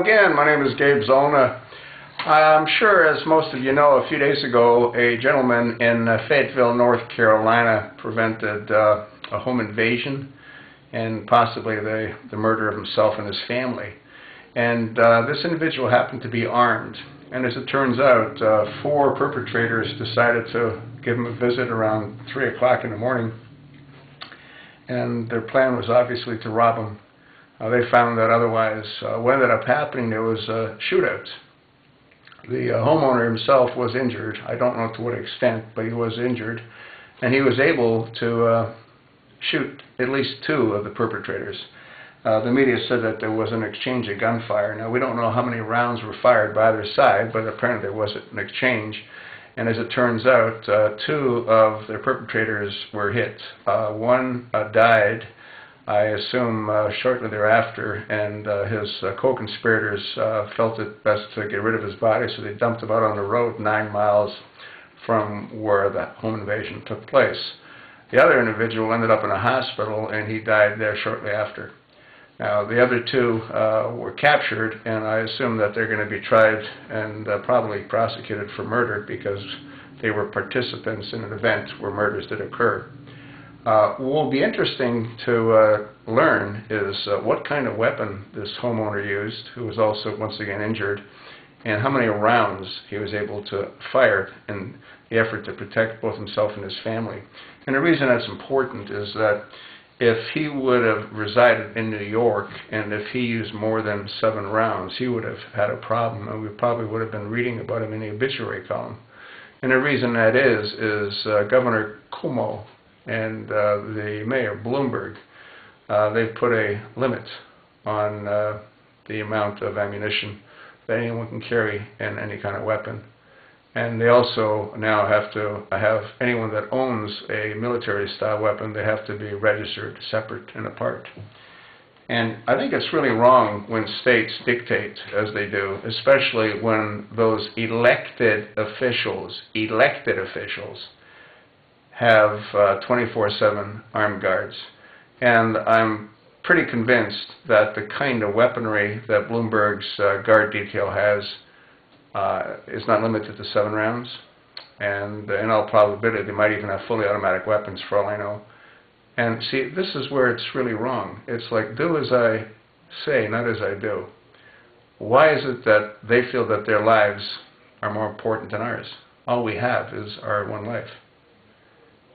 Again, my name is Gabe Zolna. I'm sure, as most of you know, a few days ago, a gentleman in Fayetteville, North Carolina, prevented a home invasion and possibly the murder of himself and his family. And this individual happened to be armed. And as it turns out, 4 perpetrators decided to give him a visit around 3 o'clock in the morning. And their plan was obviously to rob him. They found that otherwise, what ended up happening, there was a shootout. The homeowner himself was injured. I don't know to what extent, but he was injured. And he was able to shoot at least 2 of the perpetrators. The media said that there was an exchange of gunfire. Now, we don't know how many rounds were fired by either side, but apparently there was an exchange. And as it turns out, 2 of the perpetrators were hit. One died, I assume, shortly thereafter, and his co-conspirators felt it best to get rid of his body, so they dumped him out on the road 9 miles from where the home invasion took place. The other individual ended up in a hospital, and he died there shortly after. Now, the other 2 were captured, and I assume that they're going to be tried and probably prosecuted for murder because they were participants in an event where murders did occur. What will be interesting to learn is what kind of weapon this homeowner used, who was also once again injured, and how many rounds he was able to fire in the effort to protect both himself and his family. And the reason that's important is that if he would have resided in New York and if he used more than 7 rounds, he would have had a problem, and we probably would have been reading about him in the obituary column. And the reason that is Governor Cuomo and the Mayor Bloomberg, they've put a limit on the amount of ammunition that anyone can carry in any kind of weapon. And they also now have to have anyone that owns a military-style weapon, they have to be registered separate and apart. And I think it's really wrong when states dictate as they do, especially when those elected officials have 24/7 armed guards. And I'm pretty convinced that the kind of weaponry that Bloomberg's guard detail has is not limited to 7 rounds. And in all probability, they might even have fully automatic weapons for all I know. And see, this is where it's really wrong. It's like, do as I say, not as I do. Why is it that they feel that their lives are more important than ours? All we have is our one life.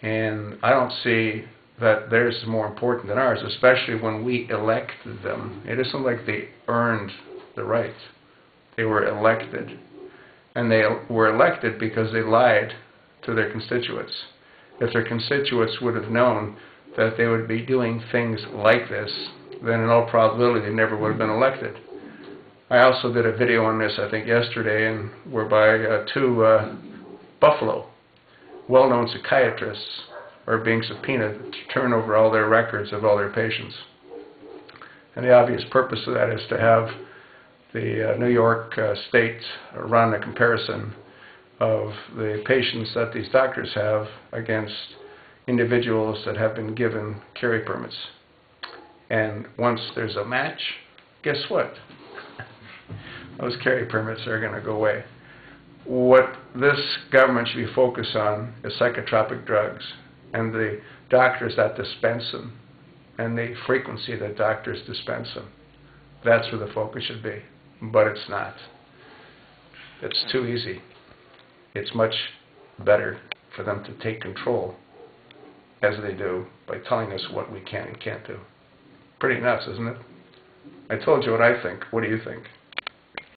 And I don't see that theirs is more important than ours, especially when we elected them. It isn't like they earned the right. They were elected. And they were elected because they lied to their constituents. If their constituents would have known that they would be doing things like this, then in all probability they never would have been elected. I also did a video on this, I think, yesterday, and whereby 2 Buffalo well-known psychiatrists are being subpoenaed to turn over all their records of all their patients. And the obvious purpose of that is to have the New York State run a comparison of the patients that these doctors have against individuals that have been given carry permits. And once there's a match, guess what? Those carry permits are going to go away. What this government should be focused on is psychotropic drugs and the doctors that dispense them and the frequency that doctors dispense them. That's where the focus should be. But it's not. It's too easy. It's much better for them to take control, as they do, by telling us what we can and can't do. Pretty nuts, isn't it? I told you what I think. What do you think?